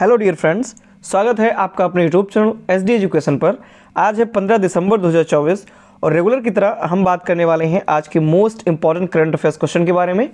Hello dear friends, स्वागत है आपका अपने यूट्यूब चैनल SD एजुकेशन पर। आज है 15 दिसंबर 2024 और रेगुलर की तरह हम बात करने वाले हैं आज के most important current affairs question के बारे में।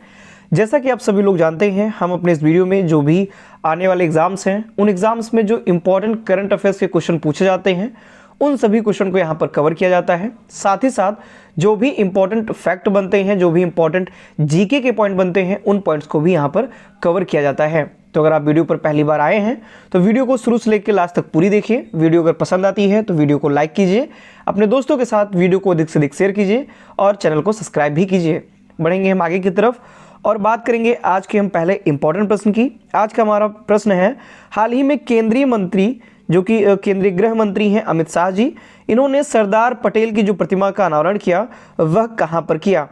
जैसा कि आप सभी लोग जानते हैं, हम अपने इस वीडियो में जो भी आने वाले एग्जाम्स हैं, उन एग्जाम्स में जो इंपॉर्टेंट करंट अफेयर्स के क्वेश्चन पूछे जाते हैं, उन सभी क्वेश्चन को यहाँ पर कवर किया जाता है। साथ ही साथ जो भी इंपॉर्टेंट फैक्ट बनते हैं, जो भी इंपॉर्टेंट जीके के पॉइंट बनते हैं, उन पॉइंट्स को भी यहाँ पर कवर किया जाता है। तो अगर आप वीडियो पर पहली बार आए हैं तो वीडियो को शुरू से लेकर लास्ट तक पूरी देखिए। वीडियो अगर पसंद आती है तो वीडियो को लाइक कीजिए, अपने दोस्तों के साथ वीडियो को अधिक से अधिक शेयर कीजिए और चैनल को सब्सक्राइब भी कीजिए। बढ़ेंगे हम आगे की तरफ और बात करेंगे आज के हम पहले इंपॉर्टेंट प्रश्न की। आज का हमारा प्रश्न है, हाल ही में केंद्रीय मंत्री जो कि केंद्रीय गृह मंत्री हैं अमित शाह जी, इन्होंने सरदार पटेल की जो प्रतिमा का अनावरण किया वह कहां पर किया?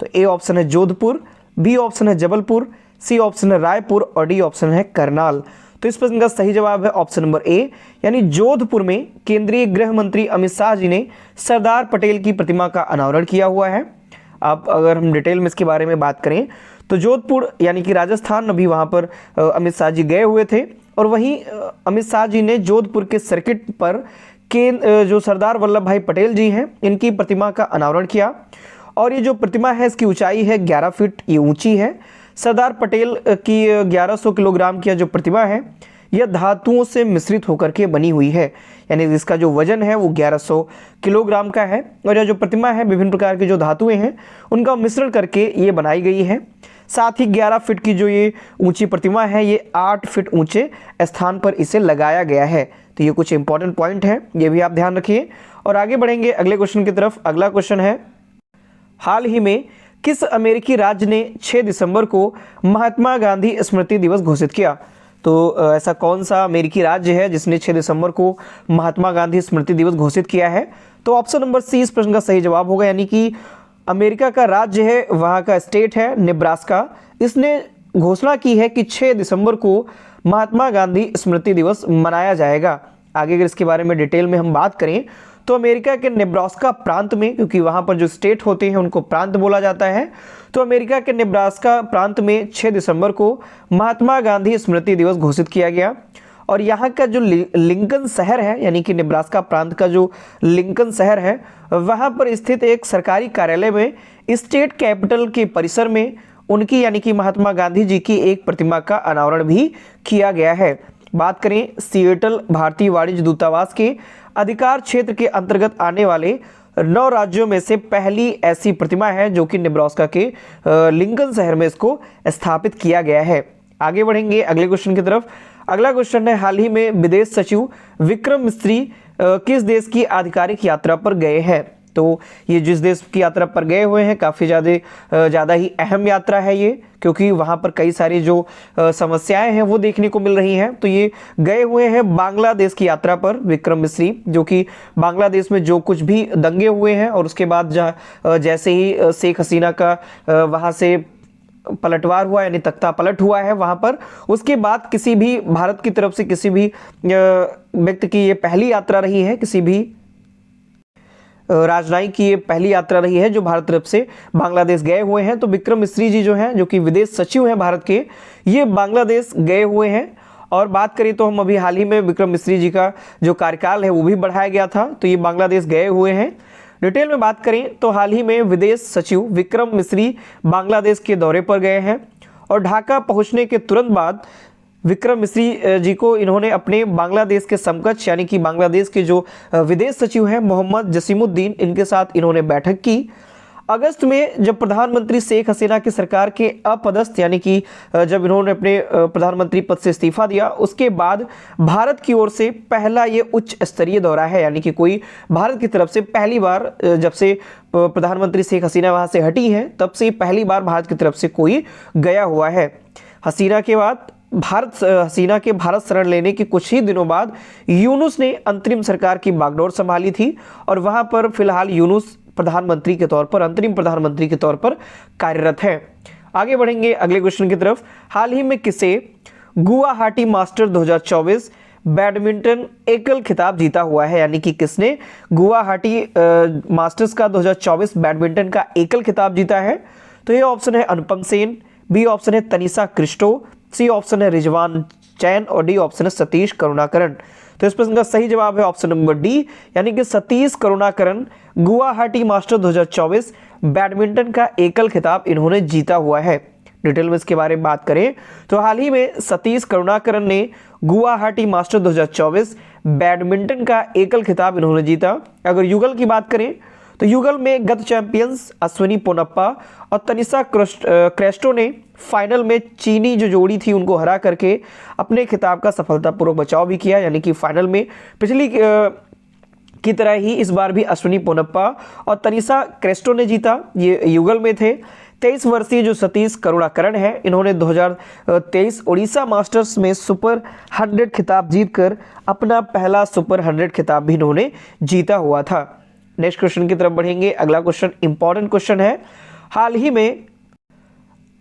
तो ए ऑप्शन है जोधपुर, बी ऑप्शन है जबलपुर, सी ऑप्शन है रायपुर और डी ऑप्शन है करनाल। तो इस प्रश्न का सही जवाब है ऑप्शन नंबर ए, यानी जोधपुर में केंद्रीय गृह मंत्री अमित शाह जी ने सरदार पटेल की प्रतिमा का अनावरण किया हुआ है। अब अगर हम डिटेल में इसके बारे में बात करें तो जोधपुर यानी कि राजस्थान, अभी वहाँ पर अमित शाह जी गए हुए थे और वहीं अमित शाह जी ने जोधपुर के सर्किट पर जो सरदार वल्लभ भाई पटेल जी हैं, इनकी प्रतिमा का अनावरण किया। और ये जो प्रतिमा है इसकी ऊंचाई है 11 फीट, ये ऊंची है। सरदार पटेल की 1100 किलोग्राम की जो प्रतिमा है यह धातुओं से मिश्रित होकर के बनी हुई है, यानी इसका जो वजन है वो 1100 किलोग्राम का है। और यह जो प्रतिमा है विभिन्न प्रकार की जो धातुएं हैं उनका मिश्रण करके ये बनाई गई है। साथ ही 11 फीट की जो ये ऊंची प्रतिमा है, ये 8 फीट ऊंचे स्थान पर इसे लगाया गया है। तो ये कुछ इंपॉर्टेंट पॉइंट है, ये भी आप ध्यान रखिए। और आगे बढ़ेंगे अगले क्वेश्चन की तरफ। अगला क्वेश्चन है, हाल ही में किस अमेरिकी राज्य ने 6 दिसंबर को महात्मा गांधी स्मृति दिवस घोषित किया? तो ऐसा कौन सा अमेरिकी राज्य है जिसने 6 दिसंबर को महात्मा गांधी स्मृति दिवस घोषित किया है? तो ऑप्शन नंबर सी इस प्रश्न का सही जवाब होगा, यानी कि अमेरिका का राज्य है, वहाँ का स्टेट है नेब्रास्का। इसने घोषणा की है कि 6 दिसंबर को महात्मा गांधी स्मृति दिवस मनाया जाएगा। आगे अगर इसके बारे में डिटेल में हम बात करें तो अमेरिका के नेब्रास्का प्रांत में, क्योंकि वहाँ पर जो स्टेट होते हैं उनको प्रांत बोला जाता है, तो अमेरिका के नेब्रास्का प्रांत में 6 दिसंबर को महात्मा गांधी स्मृति दिवस घोषित किया गया। और यहाँ का जो लिंकन शहर है, यानी कि नेब्रास्का प्रांत का जो लिंकन शहर है, वहाँ पर स्थित एक सरकारी कार्यालय में स्टेट कैपिटल के परिसर में उनकी यानी कि महात्मा गांधी जी की एक प्रतिमा का अनावरण भी किया गया है। बात करें सिएटल भारतीय वाणिज्य दूतावास के अधिकार क्षेत्र के अंतर्गत आने वाले 9 राज्यों में से पहली ऐसी प्रतिमा है जो कि नेब्रास्का के लिंकन शहर में इसको स्थापित किया गया है। आगे बढ़ेंगे अगले क्वेश्चन की तरफ। अगला क्वेश्चन है, हाल ही में विदेश सचिव विक्रम मिस्री किस देश की आधिकारिक यात्रा पर गए हैं? तो ये जिस देश की यात्रा पर गए हुए हैं काफ़ी ज़्यादा ही अहम यात्रा है ये, क्योंकि वहाँ पर कई सारी जो समस्याएं हैं वो देखने को मिल रही हैं। तो ये गए हुए हैं बांग्लादेश की यात्रा पर विक्रम मिस्री, जो कि बांग्लादेश में जो कुछ भी दंगे हुए हैं और उसके बाद जैसे ही शेख हसीना का वहाँ से पलटवार हुआ, यानी तख्ता पलट हुआ है वहाँ पर, उसके बाद किसी भी भारत की तरफ से किसी भी व्यक्ति की ये पहली यात्रा रही है, किसी भी राजनयिक की ये पहली यात्रा रही है जो भारत तरफ से बांग्लादेश गए हुए हैं। तो विक्रम मिस्री जी जो हैं, जो कि विदेश सचिव हैं भारत के, ये बांग्लादेश गए हुए हैं। और बात करें तो हम अभी हाल ही में विक्रम मिस्री जी का जो कार्यकाल है वो भी बढ़ाया गया था, तो ये बांग्लादेश गए हुए हैं। डिटेल में बात करें तो हाल ही में विदेश सचिव विक्रम मिस्री बांग्लादेश के दौरे पर गए हैं और ढाका पहुंचने के तुरंत बाद विक्रम मिस्री जी को इन्होंने अपने बांग्लादेश के समकक्ष यानी कि बांग्लादेश के जो विदेश सचिव हैं मोहम्मद जसीमुद्दीन, इनके साथ इन्होंने बैठक की। अगस्त में जब प्रधानमंत्री शेख हसीना की सरकार के अपदस्थ यानी कि जब इन्होंने अपने प्रधानमंत्री पद से इस्तीफा दिया, उसके बाद भारत की ओर से पहला ये उच्च स्तरीय दौरा है, यानी कि कोई भारत की तरफ से पहली बार, जब से प्रधानमंत्री शेख हसीना वहाँ से हटी हैं तब से पहली बार भारत की तरफ से कोई गया हुआ है। हसीना के भारत शरण लेने के कुछ ही दिनों बाद यूनुस ने अंतरिम सरकार की बागडोर संभाली थी और वहां पर फिलहाल यूनुस प्रधानमंत्री के तौर पर, अंतरिम प्रधानमंत्री के तौर पर कार्यरत है। आगे बढ़ेंगे अगले क्वेश्चन की तरफ। हाल ही में किसे गुवाहाटी मास्टर 2024 बैडमिंटन एकल खिताब जीता हुआ है, यानी कि किसने गुवाहाटी मास्टर्स का 2024 बैडमिंटन का एकल खिताब जीता है? तो ये ऑप्शन है अनुपम सेन, बी ऑप्शन है तनिषा क्रिस्टो, सी ऑप्शन है रिजवान जैन और डी ऑप्शन है सतीश करुणाकरण। तो इस प्रश्न का सही जवाब है ऑप्शन नंबर डी, यानी कि सतीश करुणाकरण। गुवाहाटी मास्टर 2024 बैडमिंटन का एकल खिताब इन्होंने जीता हुआ है। डिटेल में इसके बारे में बात करें तो हाल ही में सतीश करुणाकरण ने गुवाहाटी मास्टर 2024 बैडमिंटन का एकल खिताब इन्होंने जीता। अगर युगल की बात करें तो युगल में गत चैंपियंस अश्विनी पोनप्पा और तनिषा क्रेस्टो ने फाइनल में चीनी जो जोड़ी थी उनको हरा करके अपने खिताब का सफलतापूर्वक बचाव भी किया, यानी कि फाइनल में पिछली की तरह ही इस बार भी अश्विनी पोनप्पा और तनिषा क्रेस्टो ने जीता। ये युगल में थे। 23 वर्षीय जो सतीश करुणाकरण है, इन्होंने 2023 ओडिशा मास्टर्स में सुपर 100 खिताब जीतकर अपना पहला सुपर 100 खिताब भी इन्होंने जीता हुआ था। नेक्स्ट क्वेश्चन की तरफ बढ़ेंगे। अगला क्वेश्चन इंपॉर्टेंट क्वेश्चन है। हाल ही में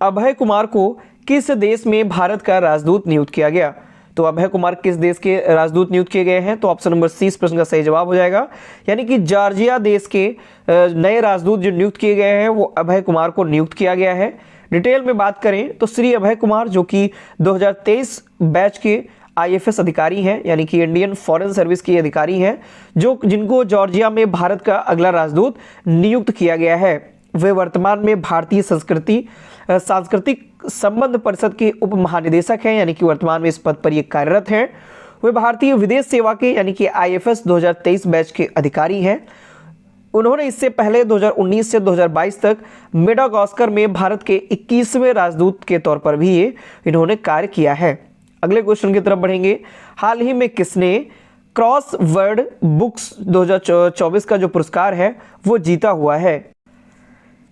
अभय कुमार को किस देश में भारत का राजदूत नियुक्त किया गया? तो अभय कुमार किस देश के राजदूत नियुक्त किए गए हैं? तो ऑप्शन नंबर सी इस प्रश्न का सही जवाब हो जाएगा, यानी कि जॉर्जिया देश के नए राजदूत जो नियुक्त किए गए हैं वो अभय कुमार को नियुक्त किया गया है। डिटेल में बात करें तो श्री अभय कुमार जो कि 2023 बैच के IFS अधिकारी हैं, यानी कि इंडियन फॉरेन सर्विस के अधिकारी हैं, जो जिनको जॉर्जिया में भारत का अगला राजदूत नियुक्त किया गया है। वे वर्तमान में भारतीय सांस्कृतिक संबंध परिषद के उप महानिदेशक हैं, यानी कि वर्तमान में इस पद पर ये कार्यरत हैं। वे भारतीय विदेश सेवा के यानी कि IFS 2023 बैच के अधिकारी हैं। उन्होंने इससे पहले 2019 से 2022 तक मेडागास्कर में भारत के 21वें राजदूत के तौर पर भी ये इन्होंने कार्य किया है। अगले क्वेश्चन की तरफ बढ़ेंगे। हाल ही में किसने क्रॉस वर्ड बुक्स 2024 का जो पुरस्कार है वो जीता हुआ है?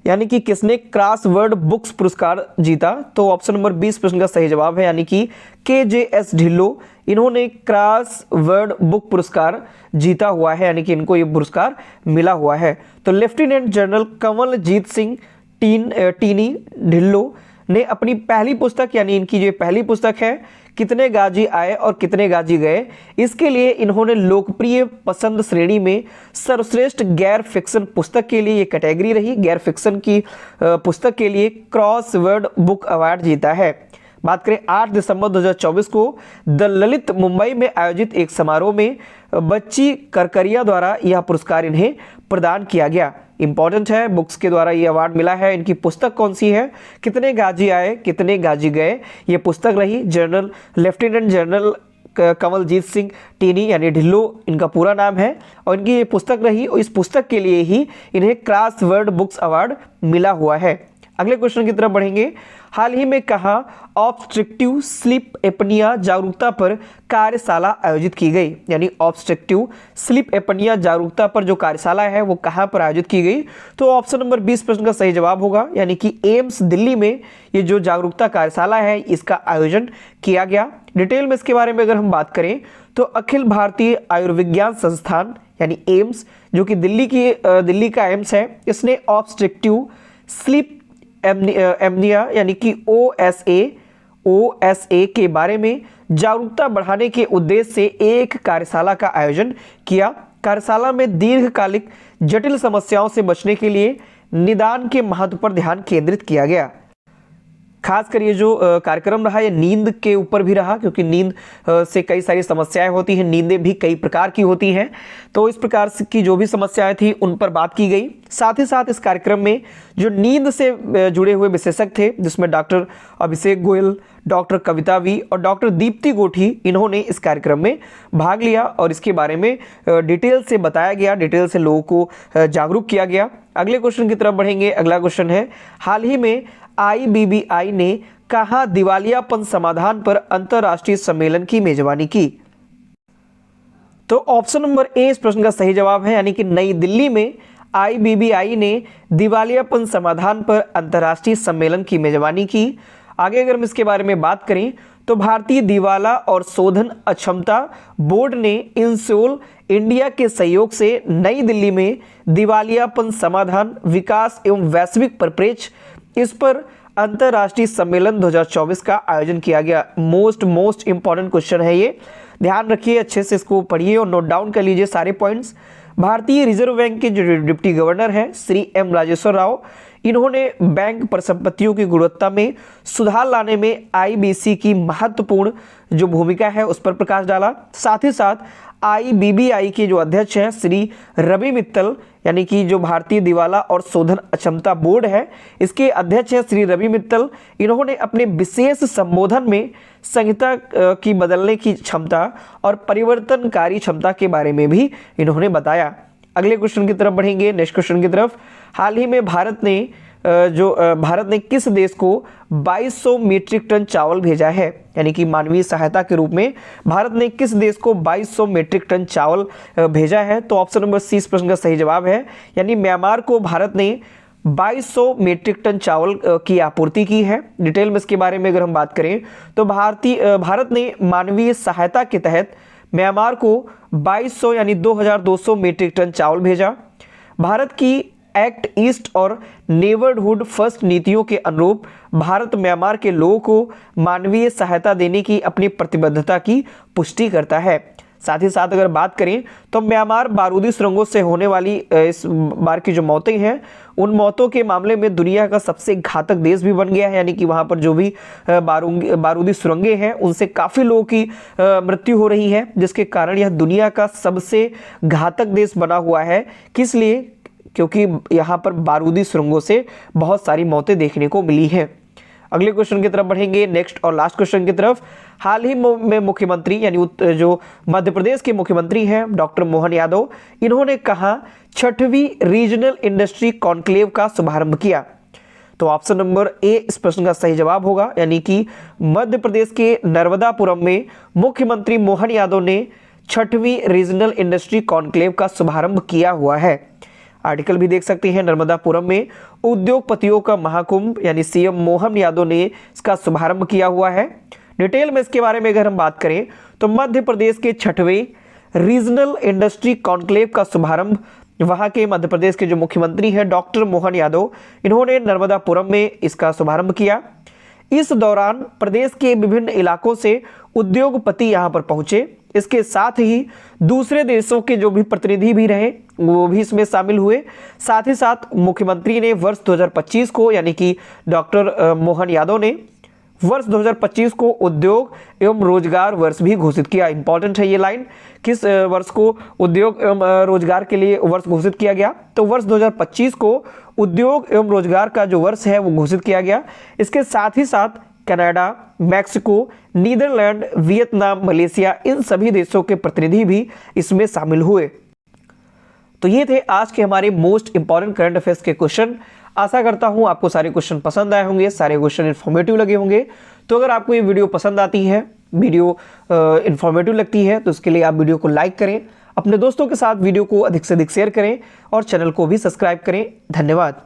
यानी कि किसने क्रॉस वर्ड बुक्स पुरस्कार जीता? तो ऑप्शन नंबर 20 प्रश्न का सही जवाब है, यानी कि KJS ढिल्लो। इन्होंने क्रॉस वर्ड बुक पुरस्कार जीता हुआ है, यानी कि इनको ये पुरस्कार मिला हुआ है। तो लेफ्टिनेंट जनरल कंवलजीत सिंह टीनी ढिल्लो ने अपनी पहली पुस्तक, यानी इनकी जो पहली पुस्तक है कितने गाजी आए और कितने गाजी गए, इसके लिए इन्होंने लोकप्रिय पसंद श्रेणी में सर्वश्रेष्ठ गैर फिक्शन पुस्तक के लिए ये कैटेगरी रही, गैर फिक्शन की पुस्तक के लिए क्रॉस वर्ड बुक अवार्ड जीता है। बात करें 8 दिसंबर 2024 को द ललित मुंबई में आयोजित एक समारोह में बच्ची करकरिया द्वारा यह पुरस्कार इन्हें प्रदान किया गया। इंपॉर्टेंट है, बुक्स के द्वारा ये अवार्ड मिला है। इनकी पुस्तक कौन सी है? कितने गाजी आए कितने गाजी गए, ये पुस्तक रही। General lieutenant general Kanwaljit Singh Tiny यानी ढिल्लो इनका पूरा नाम है, और इनकी ये पुस्तक रही और इस पुस्तक के लिए ही इन्हें क्रॉस वर्ड बुक्स अवार्ड मिला हुआ है। अगले क्वेश्चन की तरफ बढ़ेंगे। हाल ही में कहाँ ऑब्स्ट्रक्टिव स्लीप एपनिया जागरूकता पर कार्यशाला आयोजित की गई? यानी ऑब्स्ट्रक्टिव स्लीप एपनिया जागरूकता पर जो कार्यशाला है वो कहाँ पर आयोजित की गई? तो ऑप्शन नंबर 20 प्रश्न का सही जवाब होगा, यानी कि एम्स दिल्ली में ये जो जागरूकता कार्यशाला है इसका आयोजन किया गया। डिटेल में इसके बारे में अगर हम बात करें तो अखिल भारतीय आयुर्विज्ञान संस्थान यानी एम्स, जो कि दिल्ली का एम्स है, इसने ऑब्स्ट्रक्टिव स्लीप एपनिया यानी कि OSA के बारे में जागरूकता बढ़ाने के उद्देश्य से एक कार्यशाला का आयोजन किया। कार्यशाला में दीर्घकालिक जटिल समस्याओं से बचने के लिए निदान के महत्व पर ध्यान केंद्रित किया गया। खासकर ये जो कार्यक्रम रहा ये नींद के ऊपर भी रहा, क्योंकि नींद से कई सारी समस्याएं होती हैं, नींदें भी कई प्रकार की होती हैं, तो इस प्रकार की जो भी समस्याएं थी उन पर बात की गई। साथ ही साथ इस कार्यक्रम में जो नींद से जुड़े हुए विशेषज्ञ थे, जिसमें doctor Abhishek Goyal, doctor Kavita V और डॉक्टर दीप्ति गोठी, इन्होंने इस कार्यक्रम में भाग लिया और इसके बारे में डिटेल से बताया गया, डिटेल से लोगों को जागरूक किया गया। अगले क्वेश्चन की तरफ बढ़ेंगे। अगला क्वेश्चन है, हाल ही में IBBI ने कहाँ दिवालियापन समाधान पर अंतरराष्ट्रीय सम्मेलन की मेजबानी की? तो ऑप्शन नंबर ए इस प्रश्न का सही जवाब है, यानी कि नई दिल्ली में IBBI ने दिवालियापन समाधान पर अंतरराष्ट्रीय सम्मेलन की मेजबानी की। आगे अगर हम इसके बारे में बात करें तो भारतीय दिवाला और शोधन अक्षमता बोर्ड ने इंसोल इंडिया के सहयोग से नई दिल्ली में दिवालियापन समाधान विकास एवं वैश्विक परिप्रेक्ष्य इस पर अंतरराष्ट्रीय सम्मेलन 2024 का आयोजन किया गया। मोस्ट इंपॉर्टेंट क्वेश्चन है ये, ध्यान रखिए, अच्छे से इसको पढ़िए और नोट डाउन कर लीजिए सारे पॉइंट्स। भारतीय रिजर्व बैंक के जो डिप्टी गवर्नर हैं श्री M राजेश्वर राव, इन्होंने बैंक परिसंपत्तियों की गुणवत्ता में सुधार लाने में आईबीसी की महत्वपूर्ण जो भूमिका है उस पर प्रकाश डाला। साथ ही साथ आईबीबीआई के जो अध्यक्ष हैं श्री रवि मित्तल, यानी कि जो भारतीय दिवाला और शोधन अक्षमता बोर्ड है, इसके अध्यक्ष हैं श्री रवि मित्तल। इन्होंने अपने विशेष संबोधन में संहिता की बदलने की क्षमता और परिवर्तनकारी क्षमता के बारे में भी इन्होंने बताया। अगले क्वेश्चन की तरफ बढ़ेंगे, नेक्स्ट क्वेश्चन की तरफ। हाल ही में भारत ने किस देश को 2200 मीट्रिक टन चावल भेजा है, यानी कि मानवीय सहायता के रूप में भारत ने किस देश को 2200 मीट्रिक टन चावल भेजा है? तो ऑप्शन नंबर सी इस प्रश्न का सही जवाब है, यानी म्यांमार को भारत ने 2200 मीट्रिक टन चावल की आपूर्ति की है। डिटेल में इसके बारे में अगर हम बात करें तो भारत ने मानवीय सहायता के तहत म्यांमार को 2200 यानी 2200 मीट्रिक टन चावल भेजा। भारत की एक्ट ईस्ट और नेबरहुड फर्स्ट नीतियों के अनुरूप भारत म्यांमार के लोगों को मानवीय सहायता देने की अपनी प्रतिबद्धता की पुष्टि करता है। साथ ही साथ अगर बात करें तो म्यांमार बारूदी सुरंगों से होने वाली इस बार की जो मौतें हैं, उन मौतों के मामले में दुनिया का सबसे घातक देश भी बन गया है, यानी कि वहाँ पर जो भी बारूदी सुरंगें हैं उनसे काफ़ी लोगों की मृत्यु हो रही है, जिसके कारण यह दुनिया का सबसे घातक देश बना हुआ है। किस लिए? क्योंकि यहाँ पर बारूदी सुरंगों से बहुत सारी मौतें देखने को मिली हैं। अगले क्वेश्चन की तरफ बढ़ेंगे, नेक्स्ट और लास्ट क्वेश्चन की तरफ। हाल ही में मुख्यमंत्री यानी जो मध्य प्रदेश के मुख्यमंत्री हैं डॉक्टर मोहन यादव, इन्होंने कहा 6वीं रीजनल इंडस्ट्री कॉन्क्लेव का शुभारंभ किया। तो ऑप्शन नंबर ए इस प्रश्न का सही जवाब होगा, यानी कि मध्य प्रदेश के नर्मदापुरम में मुख्यमंत्री मोहन यादव ने 6वीं रीजनल इंडस्ट्री कॉन्क्लेव का शुभारंभ किया हुआ है। आर्टिकल भी देख सकते हैं, नर्मदापुरम में उद्योगपतियों का महाकुंभ यानी सीएम मोहन यादव ने इसका शुभारंभ किया हुआ है। डिटेल में इसके बारे में अगर हम बात करें तो मध्य प्रदेश के 6वें रीजनल इंडस्ट्री कॉन्क्लेव का शुभारंभ वहां के मध्य प्रदेश के जो मुख्यमंत्री हैं डॉक्टर मोहन यादव, इन्होंने नर्मदापुरम में इसका शुभारंभ किया। इस दौरान प्रदेश के विभिन्न इलाकों से उद्योगपति यहां पर पहुंचे। इसके साथ ही दूसरे देशों के जो भी प्रतिनिधि भी रहे वो भी इसमें शामिल हुए। साथ ही साथ मुख्यमंत्री ने वर्ष 2025 को, यानी कि डॉक्टर मोहन यादव ने वर्ष 2025 को उद्योग एवं रोजगार वर्ष भी घोषित किया। इंपॉर्टेंट है ये लाइन, किस वर्ष को उद्योग एवं रोजगार के लिए वर्ष घोषित किया गया? तो वर्ष 2025 को उद्योग एवं रोजगार का जो वर्ष है वो घोषित किया गया। इसके साथ ही साथ Canada, Mexico, Netherlands, Vietnam, Malaysia, इन सभी देशों के प्रतिनिधि भी इसमें शामिल हुए। तो ये थे आज के हमारे मोस्ट इंपॉर्टेंट करंट अफेयर्स के क्वेश्चन। आशा करता हूं आपको सारे क्वेश्चन पसंद आए होंगे, सारे क्वेश्चन इन्फॉर्मेटिव लगे होंगे। तो अगर आपको ये वीडियो पसंद आती है, वीडियो इन्फॉर्मेटिव लगती है, तो इसके लिए आप वीडियो को लाइक करें, अपने दोस्तों के साथ वीडियो को अधिक से अधिक शेयर करें और चैनल को भी सब्सक्राइब करें। धन्यवाद।